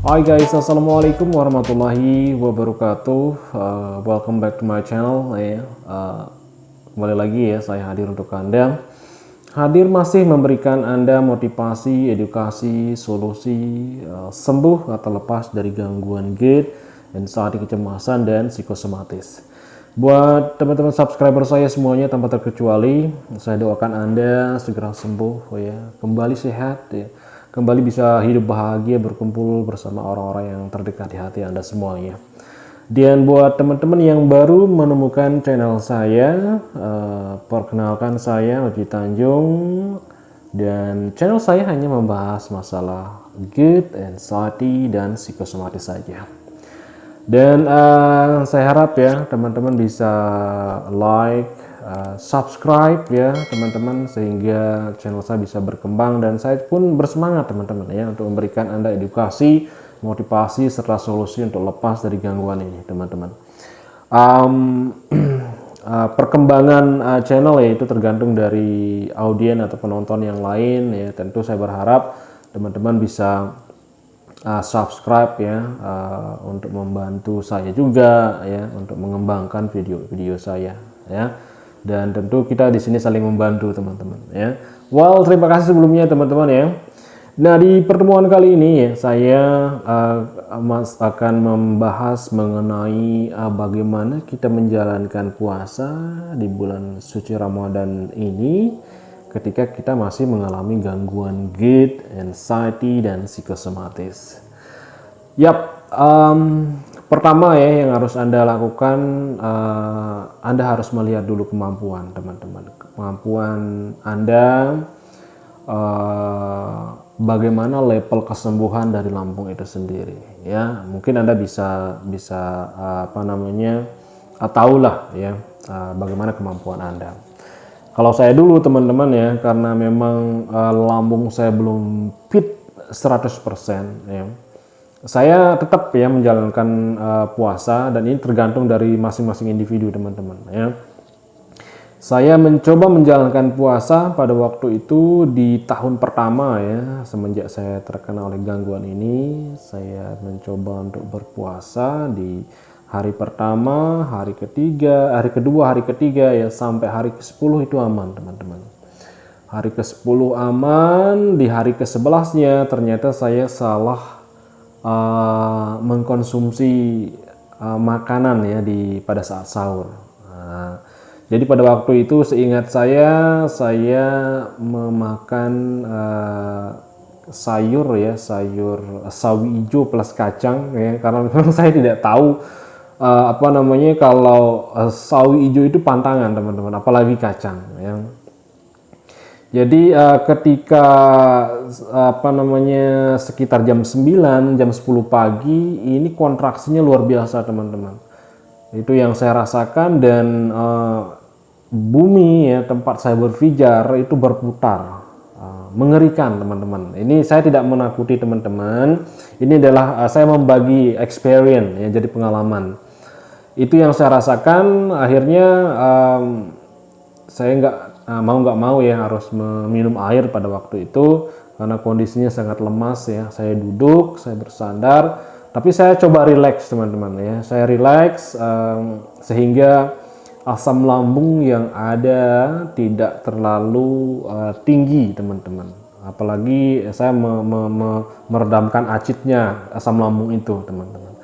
Hai guys, assalamualaikum warahmatullahi wabarakatuh. Welcome back to my channel. Kembali lagi ya, saya hadir untuk Anda. Hadir masih memberikan Anda motivasi, edukasi, solusi sembuh atau lepas dari gangguan gait, anxiety, kecemasan, dan psikosomatis. Buat teman-teman subscriber saya semuanya tanpa terkecuali, saya doakan Anda segera sembuh ya, kembali sehat ya, kembali bisa hidup bahagia berkumpul bersama orang-orang yang terdekat di hati Anda semuanya. Dan buat teman-teman yang baru menemukan channel saya, perkenalkan saya Oji Tanjung, dan channel saya hanya membahas masalah gait, anxiety, dan psikosomatis saja. Dan saya harap ya teman-teman bisa like, subscribe ya teman-teman, sehingga channel saya bisa berkembang dan saya pun bersemangat teman-teman ya untuk memberikan Anda edukasi, motivasi, serta solusi untuk lepas dari gangguan ini teman-teman. Perkembangan channel ya itu tergantung dari audiens atau penonton yang lain ya. Tentu saya berharap teman-teman bisa subscribe ya, untuk membantu saya juga ya untuk mengembangkan video-video saya ya. Dan tentu kita di sini saling membantu teman-teman ya. Well, terima kasih sebelumnya teman-teman ya. Nah, di pertemuan kali ini ya, saya akan membahas mengenai bagaimana kita menjalankan puasa di bulan suci Ramadan ini ketika kita masih mengalami gangguan gait, anxiety, dan psikosomatis. Pertama ya yang harus Anda lakukan, Anda harus melihat dulu kemampuan teman-teman. Kemampuan Anda, bagaimana level kesembuhan dari lambung itu sendiri ya. Mungkin Anda bisa tahulah ya bagaimana kemampuan Anda. Kalau saya dulu teman-teman ya, karena memang lambung saya belum fit 100% ya, saya tetap ya menjalankan puasa, dan ini tergantung dari masing-masing individu teman-teman ya. Saya mencoba menjalankan puasa pada waktu itu di tahun pertama ya, semenjak saya terkena oleh gangguan ini. Saya mencoba untuk berpuasa di hari pertama, hari ketiga, hari kedua, hari ketiga ya, sampai hari ke-10 itu aman teman-teman. Hari ke-10 aman, di hari ke-11-nya ternyata saya salah mengkonsumsi makanan ya pada saat sahur. Jadi pada waktu itu seingat saya memakan sayur sawi hijau plus kacang ya, karena memang saya tidak tahu kalau sawi hijau itu pantangan teman-teman, apalagi kacang ya. Jadi ketika sekitar jam 9, jam 10 pagi ini kontraksinya luar biasa teman-teman. Itu yang saya rasakan, dan bumi ya tempat saya berpijar itu berputar. Mengerikan teman-teman. Ini saya tidak menakuti teman-teman. Ini adalah saya membagi experience ya, jadi pengalaman. Itu yang saya rasakan. Akhirnya saya nggak mau ya harus meminum air pada waktu itu karena kondisinya sangat lemas ya. Saya duduk, saya bersandar, tapi saya coba relax teman-teman ya. Saya relax sehingga asam lambung yang ada tidak terlalu tinggi teman-teman. Apalagi saya meredamkan acitnya asam lambung itu teman-teman.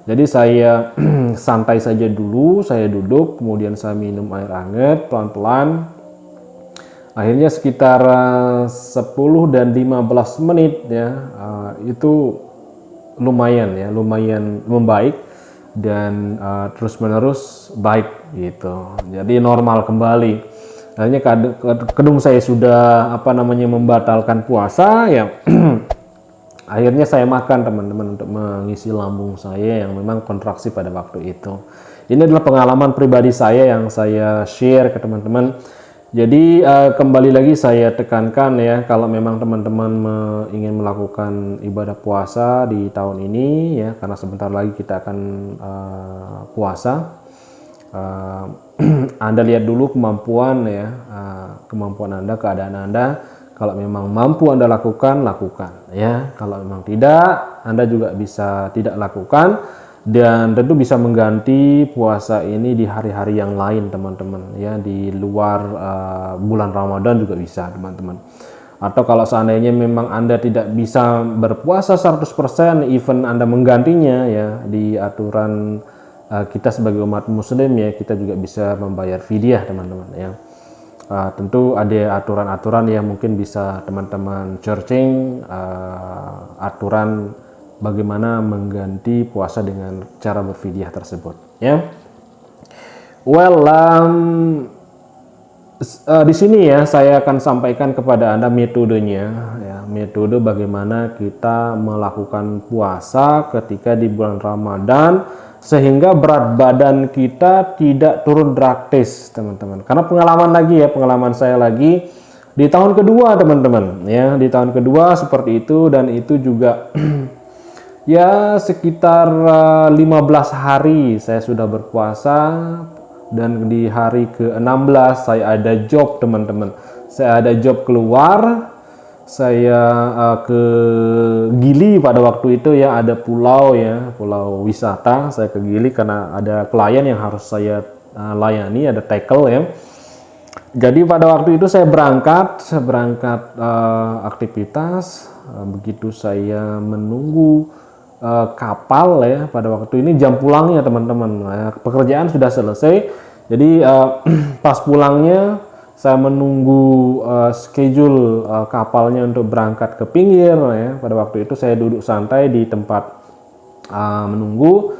Jadi saya santai saja dulu, saya duduk, kemudian saya minum air hangat pelan-pelan. Akhirnya sekitar 10 dan 15 menit ya, itu lumayan membaik, dan terus-menerus baik gitu. Jadi normal kembali. Akhirnya kadung saya sudah membatalkan puasa ya. Akhirnya saya makan teman-teman untuk mengisi lambung saya yang memang kontraksi pada waktu itu. Ini adalah pengalaman pribadi saya yang saya share ke teman-teman. Jadi kembali lagi saya tekankan ya, kalau memang teman-teman ingin melakukan ibadah puasa di tahun ini ya, karena sebentar lagi kita akan puasa. Anda lihat dulu kemampuan ya, kemampuan Anda, keadaan Anda. Kalau memang mampu Anda lakukan, lakukan ya. Kalau memang tidak, Anda juga bisa tidak lakukan, dan tentu bisa mengganti puasa ini di hari-hari yang lain teman-teman ya, di luar bulan Ramadan juga bisa teman-teman. Atau kalau seandainya memang Anda tidak bisa berpuasa 100%, even Anda menggantinya ya, di aturan kita sebagai umat muslim ya, kita juga bisa membayar fidyah teman-teman ya. Tentu ada aturan-aturan yang mungkin bisa teman-teman searching, aturan bagaimana mengganti puasa dengan cara berfidyah tersebut ya. Well, di sini ya saya akan sampaikan kepada Anda metodenya ya, metode bagaimana kita melakukan puasa ketika di bulan Ramadan sehingga berat badan kita tidak turun drastis teman-teman. Karena pengalaman saya lagi di tahun kedua teman-teman ya, di tahun kedua seperti itu, dan itu juga ya sekitar 15 hari saya sudah berpuasa, dan di hari ke-16 saya ada job teman-teman. Saya ada job keluar, saya ke Gili pada waktu itu ya, ada pulau ya, pulau wisata. Saya ke Gili karena ada klien yang harus saya layani, ada tackle ya. Jadi pada waktu itu saya berangkat aktivitas. Begitu saya menunggu kapal ya, pada waktu ini jam pulangnya teman-teman, pekerjaan sudah selesai. Jadi pas pulangnya saya menunggu schedule kapalnya untuk berangkat ke pinggir ya. Pada waktu itu saya duduk santai di tempat menunggu.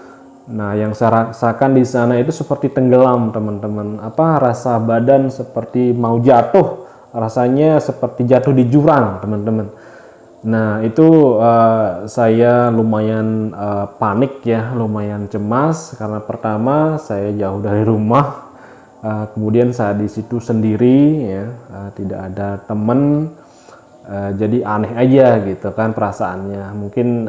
Nah, yang saya rasakan di sana itu seperti tenggelam teman-teman. Rasa badan seperti mau jatuh, rasanya seperti jatuh di jurang teman-teman. Nah, itu saya lumayan panik ya, lumayan cemas karena pertama saya jauh dari rumah. Kemudian saya di situ sendiri ya, tidak ada teman, jadi aneh aja gitu kan perasaannya. Mungkin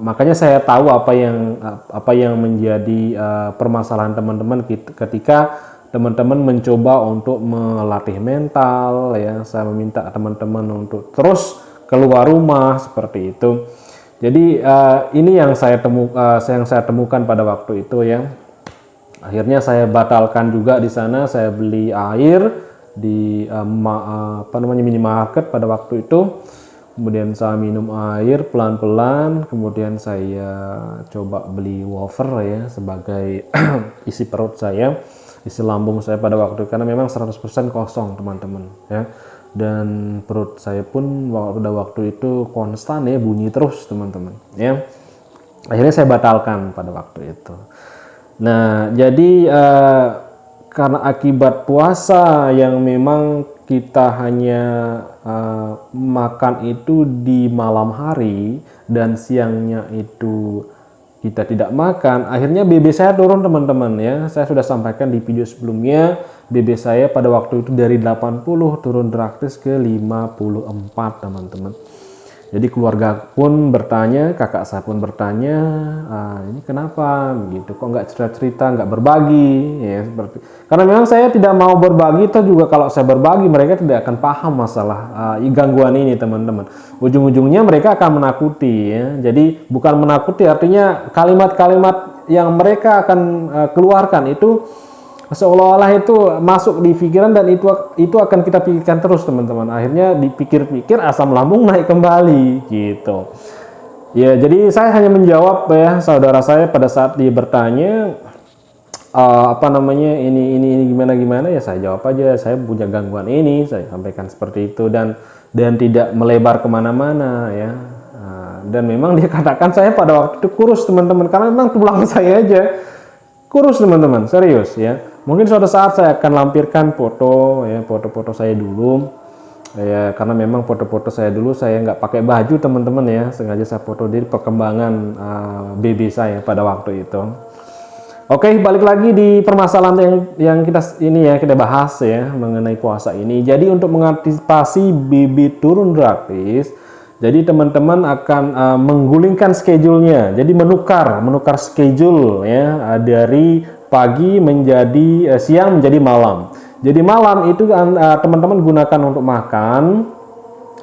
makanya saya tahu apa yang menjadi permasalahan teman-teman ketika teman-teman mencoba untuk melatih mental ya. Saya meminta teman-teman untuk terus keluar rumah seperti itu. Jadi ini yang saya temukan pada waktu itu ya. Akhirnya saya batalkan juga di sana. Saya beli air di minimarket pada waktu itu. Kemudian saya minum air pelan-pelan. Kemudian saya coba beli wafer ya sebagai isi perut saya, isi lambung saya pada waktu itu, karena memang 100% kosong teman-teman ya. Dan perut saya pun pada waktu itu konstan ya, bunyi terus teman-teman ya. Akhirnya saya batalkan pada waktu itu. Nah, jadi karena akibat puasa yang memang kita hanya makan itu di malam hari dan siangnya itu kita tidak makan, akhirnya BB saya turun teman-teman ya. Saya sudah sampaikan di video sebelumnya, BB saya pada waktu itu dari 80 turun drastis ke 54 teman-teman. Jadi keluarga pun bertanya, kakak saya pun bertanya, ini kenapa gitu, kok nggak cerita-cerita, nggak berbagi ya, seperti karena memang saya tidak mau berbagi. Itu juga kalau saya berbagi mereka tidak akan paham masalah gangguan ini teman-teman. Ujung-ujungnya mereka akan menakuti ya. Jadi bukan menakuti, artinya kalimat-kalimat yang mereka akan keluarkan itu seolah-olah itu masuk di pikiran, dan itu akan kita pikirkan terus teman-teman. Akhirnya dipikir-pikir asam lambung naik kembali gitu ya. Jadi saya hanya menjawab ya saudara saya pada saat dia bertanya ini gimana ya, saya jawab aja saya punya gangguan ini, saya sampaikan seperti itu, dan tidak melebar kemana-mana ya. Dan memang dia katakan saya pada waktu itu kurus teman-teman, karena memang tulang saya aja kurus teman-teman, serius ya. Mungkin suatu saat saya akan lampirkan foto-foto saya dulu ya, karena memang foto-foto saya dulu saya nggak pakai baju teman-teman ya, sengaja saya foto di perkembangan BB saya pada waktu itu. Oke, balik lagi di permasalahan yang kita bahas ya mengenai puasa ini. Jadi untuk mengantisipasi BB turun drastis, jadi teman-teman akan menggulingkan schedule-nya. Jadi menukar schedule ya, dari pagi menjadi siang menjadi malam. Jadi malam itu teman-teman gunakan untuk makan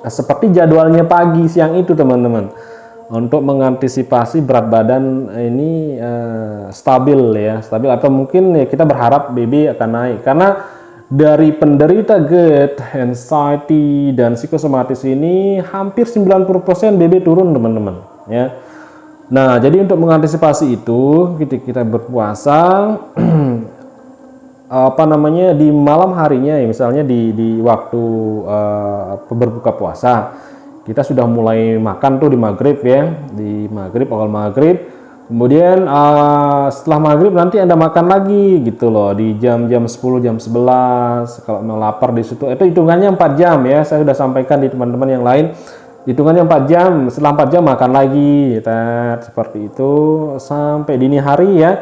seperti jadwalnya pagi siang itu teman-teman, untuk mengantisipasi berat badan ini stabil ya, stabil, atau mungkin ya kita berharap BB akan naik. Karena dari penderita GERD, anxiety dan psikosomatis ini hampir 90% BB turun teman-teman ya. Nah, jadi untuk mengantisipasi itu ketika kita berpuasa apa namanya, di malam harinya ya, misalnya di waktu berbuka puasa kita sudah mulai makan tuh di maghrib ya, di maghrib, awal maghrib, kemudian setelah maghrib nanti Anda makan lagi gitu loh di jam-jam 10, jam 11 kalau mau lapar di situ. Itu hitungannya 4 jam ya, saya sudah sampaikan di teman-teman yang lain, hitungannya 4 jam, setelah 4 jam makan lagi seperti itu sampai dini hari ya.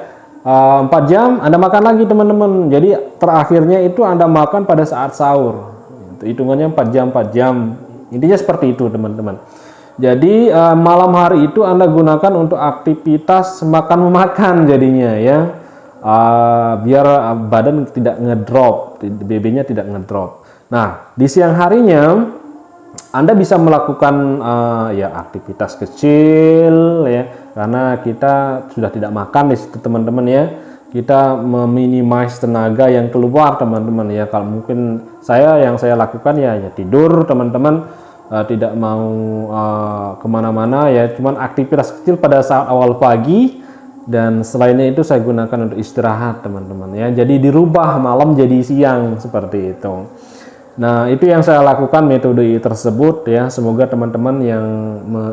4 jam Anda makan lagi teman-teman, jadi terakhirnya itu Anda makan pada saat sahur, hitungannya 4 jam 4 jam, intinya seperti itu teman-teman. Jadi malam hari itu Anda gunakan untuk aktivitas makan-memakan jadinya ya, biar badan tidak ngedrop, BB-nya tidak ngedrop. Nah, di siang harinya Anda bisa melakukan ya aktivitas kecil ya, karena kita sudah tidak makan di situ teman-teman ya. Kita meminimais tenaga yang keluar teman-teman ya. Kalau mungkin yang saya lakukan ya tidur teman-teman, tidak mau kemana-mana ya, cuman aktivitas kecil pada saat awal pagi, dan selainnya itu saya gunakan untuk istirahat teman-teman ya. Jadi dirubah malam jadi siang seperti itu. Nah, itu yang saya lakukan metode tersebut ya. Semoga teman-teman yang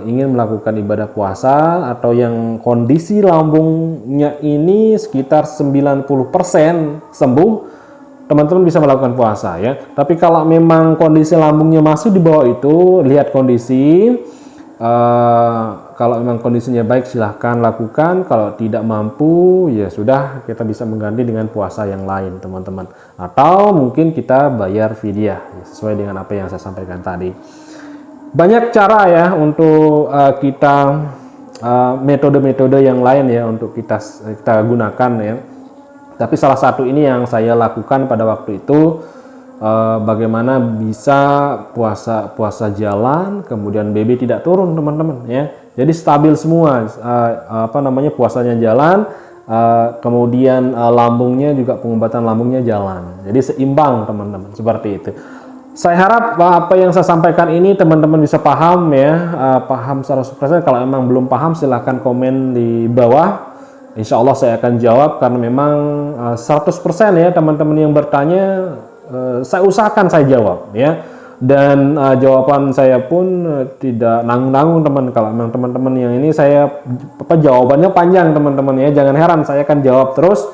ingin melakukan ibadah puasa atau yang kondisi lambungnya ini sekitar 90% sembuh, teman-teman bisa melakukan puasa ya. Tapi kalau memang kondisi lambungnya masih di bawah itu, lihat kondisi. Kalau memang kondisinya baik silahkan lakukan, kalau tidak mampu ya sudah, kita bisa mengganti dengan puasa yang lain teman-teman, atau mungkin kita bayar fidyah sesuai dengan apa yang saya sampaikan tadi. Banyak cara ya untuk kita metode-metode yang lain ya untuk kita gunakan ya, tapi salah satu ini yang saya lakukan pada waktu itu. Bagaimana bisa puasa jalan, kemudian BB tidak turun teman-teman ya. Jadi stabil semua, puasanya jalan, kemudian lambungnya juga, pengobatan lambungnya jalan. Jadi seimbang teman-teman, seperti itu. Saya harap apa yang saya sampaikan ini teman-teman bisa paham ya, paham 100%. Kalau emang belum paham silahkan komen di bawah. Insya Allah saya akan jawab, karena memang 100% ya teman-teman yang bertanya, saya usahakan saya jawab ya, dan jawaban saya pun tidak nanggung-nanggung teman. Kalau memang teman-teman yang ini saya jawabannya panjang teman-teman ya, jangan heran, saya akan jawab terus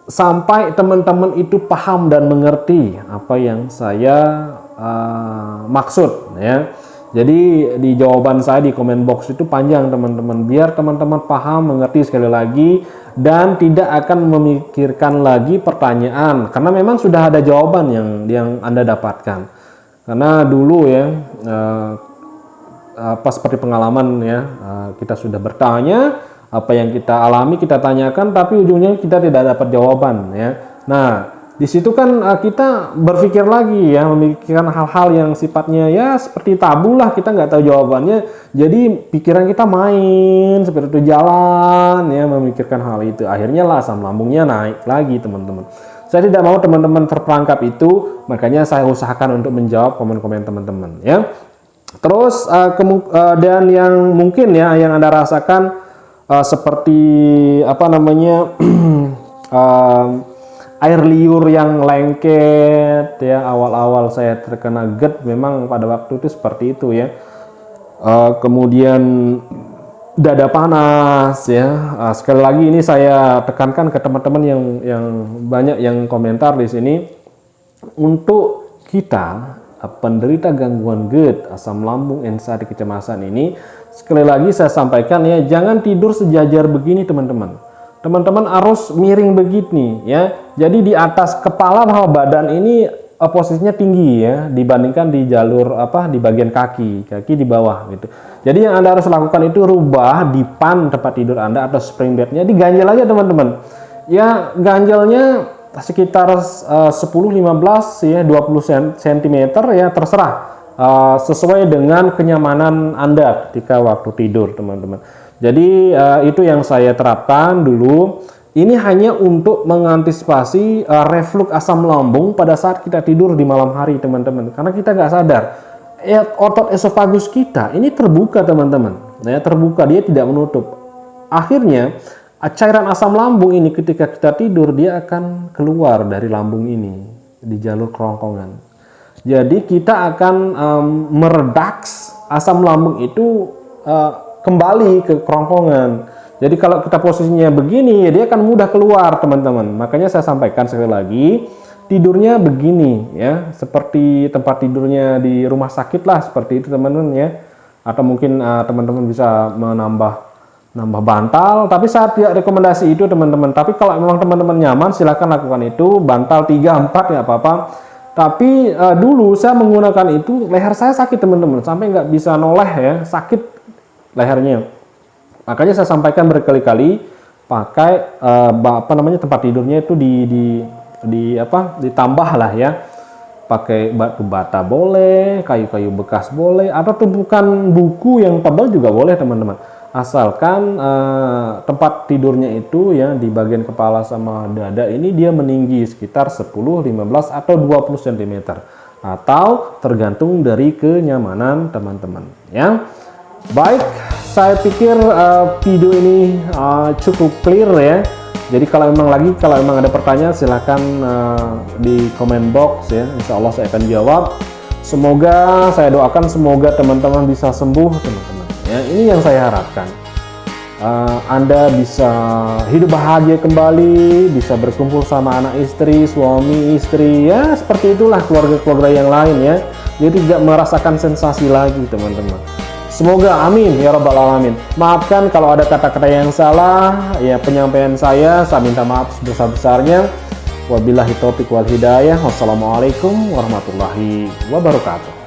sampai teman-teman itu paham dan mengerti apa yang saya maksud ya. Jadi di jawaban saya di komen box itu panjang teman-teman, biar teman-teman paham, mengerti sekali lagi, dan tidak akan memikirkan lagi pertanyaan, karena memang sudah ada jawaban yang Anda dapatkan. Karena dulu ya seperti pengalaman ya, kita sudah bertanya, apa yang kita alami kita tanyakan, tapi ujungnya kita tidak dapat jawaban ya. Nah, di situ kan kita berpikir lagi ya, memikirkan hal-hal yang sifatnya ya seperti tabu lah, kita nggak tahu jawabannya, jadi pikiran kita main seperti itu, jalan ya memikirkan hal itu, akhirnya lah asam lambungnya naik lagi teman-teman. Saya tidak mau teman-teman terperangkap itu, makanya saya usahakan untuk menjawab komen-komen teman-teman ya. Terus dan yang mungkin ya yang Anda rasakan seperti air liur yang lengket ya, awal-awal saya terkena GERD memang pada waktu itu seperti itu ya. Kemudian dada panas ya. Sekali lagi ini saya tekankan ke teman-teman yang banyak yang komentar di sini, untuk kita penderita gangguan GERD, asam lambung, anxiety, kecemasan ini, sekali lagi saya sampaikan ya, jangan tidur sejajar begini teman-teman. Teman-teman harus miring begini ya. Jadi di atas kepala bawah badan ini posisinya tinggi ya, dibandingkan di jalur di bagian kaki di bawah gitu. Jadi yang Anda harus lakukan itu rubah dipan tempat tidur Anda atau spring bednya, diganjel aja teman-teman. Ya ganjelnya sekitar 10-15 ya 20 cm ya, terserah sesuai dengan kenyamanan Anda ketika waktu tidur teman-teman. Jadi itu yang saya terapkan dulu. Ini hanya untuk mengantisipasi reflux asam lambung pada saat kita tidur di malam hari teman-teman, karena kita nggak sadar otot esofagus kita ini terbuka teman-teman, ya terbuka, dia tidak menutup. Akhirnya cairan asam lambung ini ketika kita tidur dia akan keluar dari lambung ini di jalur kerongkongan. Jadi kita akan meredaks asam lambung itu kembali ke kerongkongan. Jadi kalau kita posisinya begini, ya dia akan mudah keluar teman-teman. Makanya saya sampaikan sekali lagi, tidurnya begini ya, seperti tempat tidurnya di rumah sakit lah, seperti itu teman-teman ya. Atau mungkin teman-teman bisa menambah bantal, tapi saya tidak rekomendasi itu teman-teman. Tapi kalau memang teman-teman nyaman, silahkan lakukan itu. Bantal 3-4 ya apa-apa. Tapi dulu saya menggunakan itu, leher saya sakit teman-teman, sampai nggak bisa noleh ya, sakit lehernya. Makanya saya sampaikan berkali-kali, pakai tempat tidurnya itu ditambah lah ya, pakai batu bata boleh, kayu-kayu bekas boleh, atau tumpukan buku yang tebal juga boleh teman-teman. Asalkan tempat tidurnya itu ya di bagian kepala sama dada ini dia meninggi sekitar 10, 15 atau 20 cm, atau tergantung dari kenyamanan teman-teman ya. Baik, saya pikir video ini cukup clear ya. Jadi kalau memang ada pertanyaan, silahkan di comment box ya. Insya Allah saya akan jawab. Semoga, saya doakan semoga teman-teman bisa sembuh teman-teman. Ya, ini yang saya harapkan. Anda bisa hidup bahagia kembali, bisa berkumpul sama anak istri, suami istri, ya seperti itulah keluarga-keluarga yang lain ya. Jadi tidak merasakan sensasi lagi teman-teman. Semoga, amin ya rabbal alamin. Maafkan kalau ada kata-kata yang salah ya, penyampaian saya minta maaf sebesar-besarnya. Wabillahi taufiq wal hidayah. Wassalamualaikum warahmatullahi wabarakatuh.